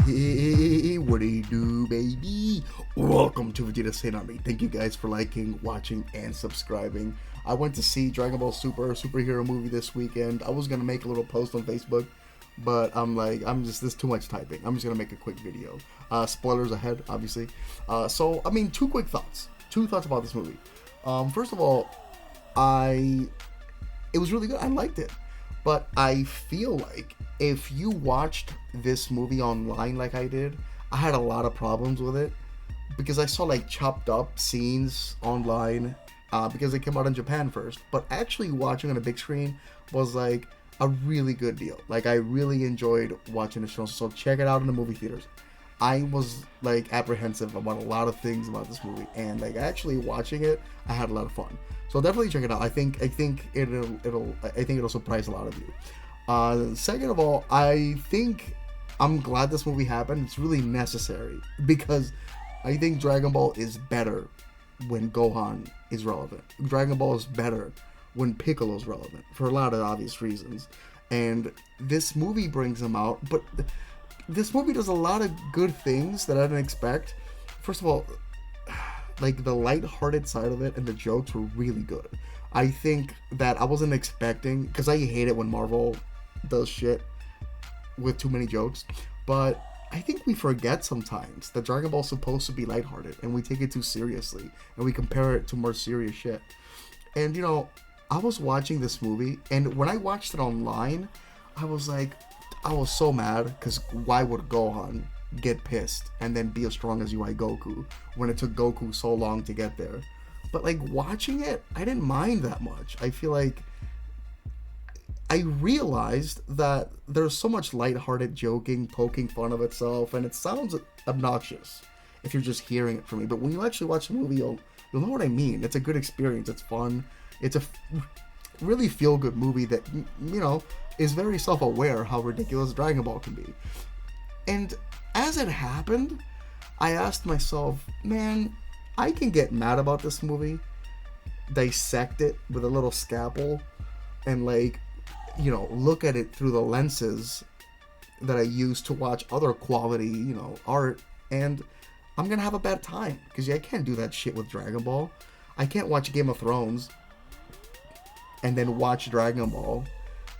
Hey, what do you do, baby? Welcome to Vegeta Saint Army. Thank you guys for liking, watching, and subscribing. I went to see Dragon Ball Super superhero movie this weekend. I was gonna make a little post on Facebook, but there's too much typing. I'm just gonna make a quick video. Spoilers ahead, obviously. Two quick thoughts. Two thoughts about this movie. First of all, it was really good. I liked it. But I feel like if you watched this movie online like I did, I had a lot of problems with it because I saw like chopped up scenes online because it came out in Japan first. But actually watching on a big screen was like a really good deal. Like I really enjoyed watching the show. So check it out in the movie theaters. I was like apprehensive about a lot of things about this movie, and like actually watching it, I had a lot of fun. So definitely check it out. I think it'll surprise a lot of you. Second of all, I'm glad this movie happened. It's really necessary because I think Dragon Ball is better when Gohan is relevant. Dragon Ball is better when Piccolo is relevant for a lot of obvious reasons, and this movie brings them out. But this movie does a lot of good things that I didn't expect. First of all, like the light-hearted side of it and the jokes were really good. I think that I wasn't expecting, because I hate it when Marvel does shit with too many jokes, but I think we forget sometimes that Dragon Ball is supposed to be lighthearted and we take it too seriously and we compare it to more serious shit. And you know, I was watching this movie, and when I watched it online, I was so mad because why would Gohan get pissed and then be as strong as UI Goku when it took Goku so long to get there? But like watching it, I didn't mind that much. I feel like I realized that there's so much lighthearted joking, poking fun of itself, and it sounds obnoxious if you're just hearing it from me. But when you actually watch the movie, you'll know what I mean. It's a good experience. It's fun. It's a really feel-good movie that, you know, is very self-aware how ridiculous Dragon Ball can be. And as it happened, I asked myself, man, I can get mad about this movie, dissect it with a little scalpel, and like, you know, look at it through the lenses that I use to watch other quality, you know, art, and I'm gonna have a bad time, because I can't do that shit with Dragon Ball. I can't watch Game of Thrones and then watch Dragon Ball.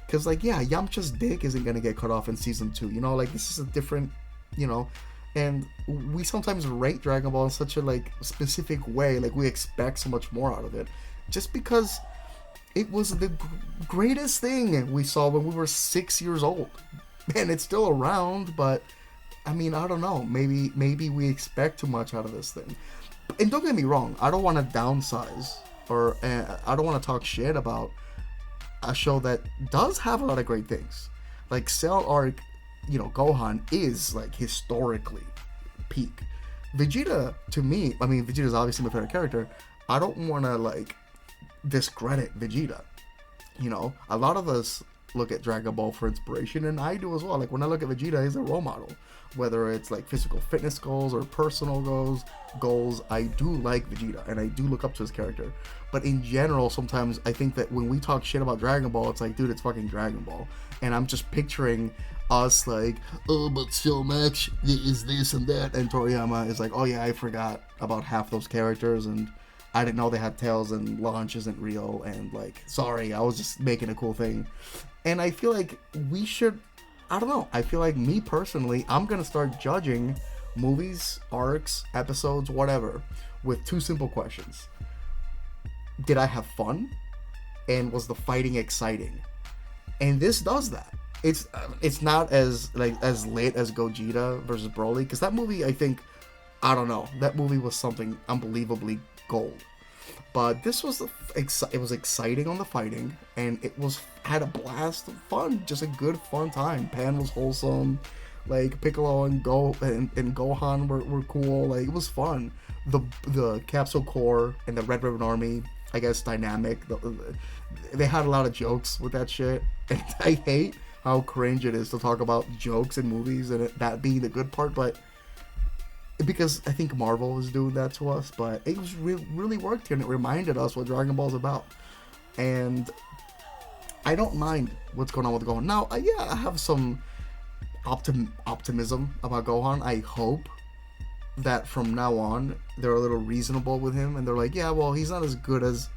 Because, like, yeah, Yamcha's dick isn't going to get cut off in Season 2, you know? Like, this is a different, you know? And we sometimes rate Dragon Ball in such a, like, specific way. Like, we expect so much more out of it. Just because it was the greatest thing we saw when we were 6 years old. And it's still around, but, I mean, I don't know. Maybe we expect too much out of this thing. And don't get me wrong. I don't want to downsize. Or I don't want to talk shit about a show that does have a lot of great things. Like Cell arc, you know, Gohan is like historically peak. Vegeta, to me, I mean, Vegeta's obviously my favorite character. I don't want to like discredit Vegeta. You know, a lot of us look at Dragon Ball for inspiration, and I do as well. Like when I look at Vegeta, he's a role model. Whether it's like physical fitness goals or personal goals, I do like Vegeta and I do look up to his character. But in general, sometimes I think that when we talk shit about Dragon Ball, it's like, dude, it's fucking Dragon Ball. And I'm just picturing us like, oh, but so much is this and that. And Toriyama is like, oh yeah, I forgot about half those characters and I didn't know they had tails and launch isn't real. And like, sorry, I was just making a cool thing. And I feel like we should, I don't know. I feel like me personally, I'm going to start judging movies, arcs, episodes, whatever, with two simple questions. Did I have fun? And was the fighting exciting? And this does that. It's not as lit as Gogeta versus Broly, because that movie, I think, I don't know, that movie was something unbelievably gold. But this was it was exciting on the fighting, and it had a blast of fun, just a good fun time. Pan was wholesome, like Piccolo and Gohan were cool. Like it was fun. The Capsule Corps and the Red Ribbon Army, I guess, dynamic. They had a lot of jokes with that shit, and I hate how cringe it is to talk about jokes in movies and that being the good part, but because I think Marvel was doing that to us, but it was really worked here, and it reminded us what Dragon Ball is about. And I don't mind what's going on with Gohan. Now, I have some optimism about Gohan. I hope that from now on they're a little reasonable with him, and they're like, yeah, well, he's not as good as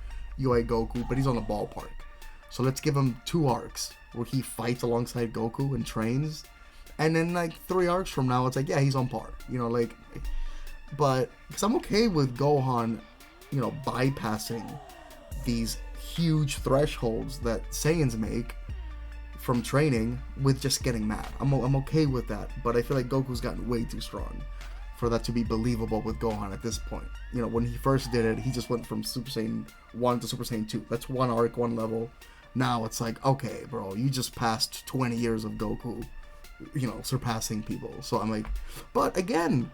UI Goku, but he's on the ballpark. So let's give him 2 arcs where he fights alongside Goku and trains, and then like 3 arcs from now, it's like, yeah, he's on par. Like, but because I'm okay with Gohan, bypassing these huge thresholds that Saiyans make from training with just getting mad. I'm okay with that, but I feel like Goku's gotten way too strong for that to be believable with Gohan at this point. When he first did it, he just went from Super Saiyan 1 to Super Saiyan 2. That's 1 arc, 1 level. Now it's like, okay, bro, you just passed 20 years of Goku, surpassing people. So I'm like, but again,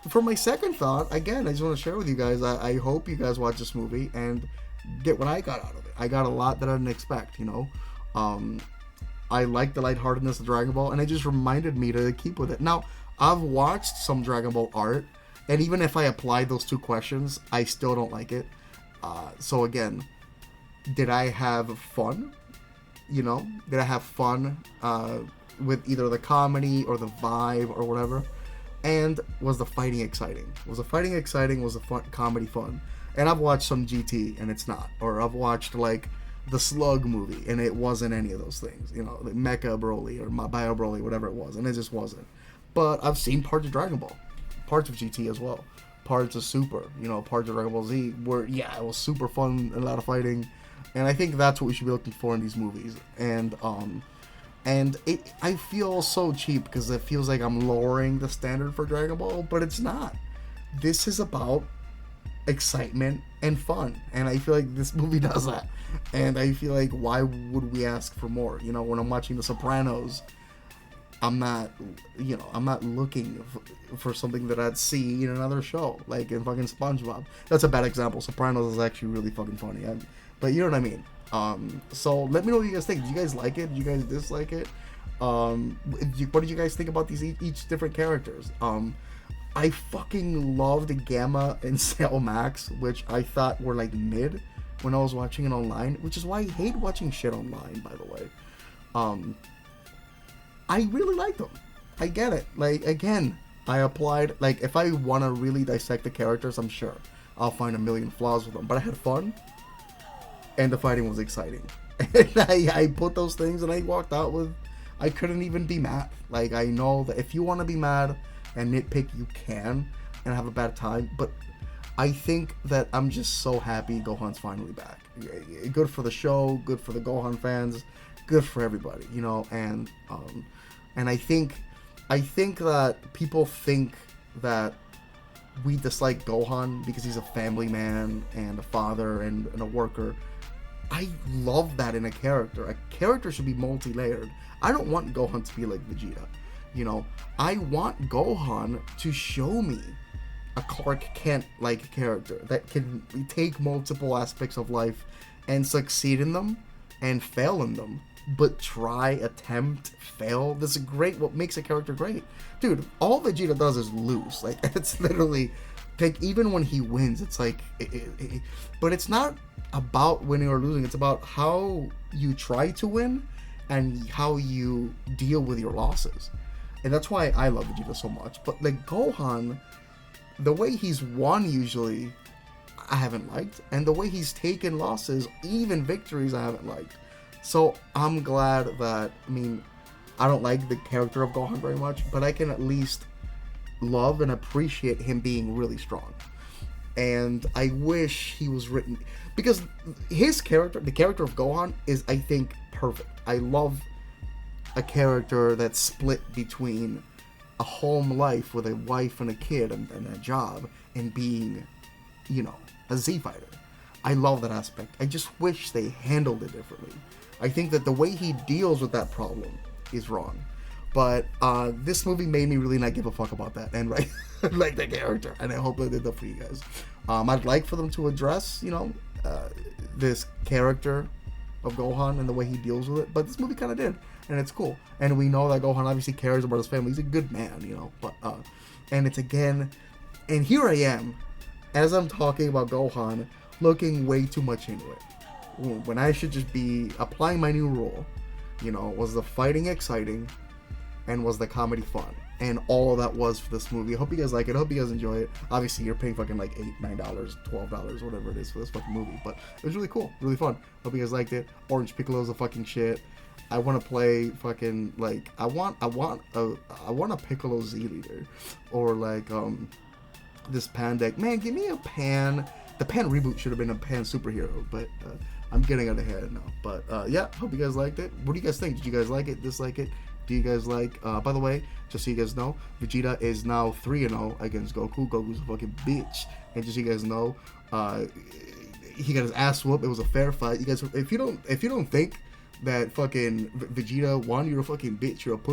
for my second thought, again, I just want to share with you guys, I hope you guys watch this movie and get what I got out of it. I got a lot that I didn't expect, I like the lightheartedness of Dragon Ball, and it just reminded me to keep with it. Now, I've watched some Dragon Ball art, and even if I apply those 2 questions, I still don't like it. So again, did I have fun? Did I have fun with either the comedy or the vibe or whatever? And was the fighting exciting? Was the fighting exciting? Was the comedy fun? And I've watched some GT, and it's not. Or I've watched, like, the Slug movie, and it wasn't any of those things. Like Mecha Broly or Bio Broly, whatever it was, and it just wasn't. But I've seen parts of Dragon Ball, parts of GT as well, parts of Super, parts of Dragon Ball Z, where, yeah, it was super fun, a lot of fighting, and I think that's what we should be looking for in these movies. And I feel so cheap because it feels like I'm lowering the standard for Dragon Ball, but it's not. This is about excitement and fun, and I feel like this movie does that. And I feel like, why would we ask for more? When I'm watching The Sopranos, I'm not looking for something that I'd see in another show, like in fucking SpongeBob. That's a bad example. Sopranos is actually really fucking funny, but you know what I mean. So let me know what you guys think. Did you guys like it? Did you guys dislike it? What did you guys think about these each different characters? I fucking loved Gamma and Cell Max, which I thought were like mid when I was watching it online, which is why I hate watching shit online, by the way. I really liked them. I get it. Like, again, I applied, like, if I want to really dissect the characters, I'm sure I'll find a million flaws with them, but I had fun, and the fighting was exciting. And I put those things, and I walked out with, I couldn't even be mad. Like, I know that if you want to be mad and nitpick, you can, and have a bad time, but I think that I'm just so happy Gohan's finally back. Good for the show, good for the Gohan fans, good for everybody, and I think that people think that we dislike Gohan because he's a family man and a father and a worker. I love that in a character. A character should be multi-layered. I don't want Gohan to be like Vegeta. I want Gohan to show me a Clark Kent-like character that can take multiple aspects of life and succeed in them and fail in them, but try, attempt, fail. This is great. What makes a character great, dude? All Vegeta does is lose. Like, it's literally, like, even when he wins, it's like, but it's not about winning or losing. It's about how you try to win and how you deal with your losses. And that's why I love Vegeta so much. But like Gohan, the way he's won usually, I haven't liked, and the way he's taken losses, even victories, I haven't liked. So I'm glad that, I don't like the character of Gohan very much, but I can at least love and appreciate him being really strong. And I wish he was written, because his character, the character of Gohan, is, I think, perfect. I love a character that's split between a home life with a wife and a kid and a job and being, a Z fighter. I love that aspect. I just wish they handled it differently. I think that the way he deals with that problem is wrong. But this movie made me really not give a fuck about that and like the character, and I hope they did that for you guys. I'd like for them to address, this character of Gohan and the way he deals with it, but this movie kind of did, and it's cool. And we know that Gohan obviously cares about his family. He's a good man, but and it's again, and here I am, as I'm talking about Gohan, looking way too much into it, when I should just be applying my new rule. Was the fighting exciting? and was the comedy fun. And all that was for this movie. I hope you guys like it. I hope you guys enjoy it. Obviously, you're paying fucking like $8, $9, $12, whatever it is for this fucking movie. But it was really cool, really fun. Hope you guys liked it. Orange Piccolo's a fucking shit. I want to play fucking like I want a Piccolo Z leader, or like this Pan deck. Man, give me a Pan. The Pan reboot should have been a Pan superhero, but I'm getting out ahead now. But yeah, hope you guys liked it. What do you guys think? Did you guys like it? Dislike it? Do you guys like? By the way, just so you guys know, Vegeta is now 3-0 against Goku. Goku's a fucking bitch, and just so you guys know, he got his ass whooped. It was a fair fight. You guys, if you don't think that fucking Vegeta won, you're a fucking bitch. You're a pussy.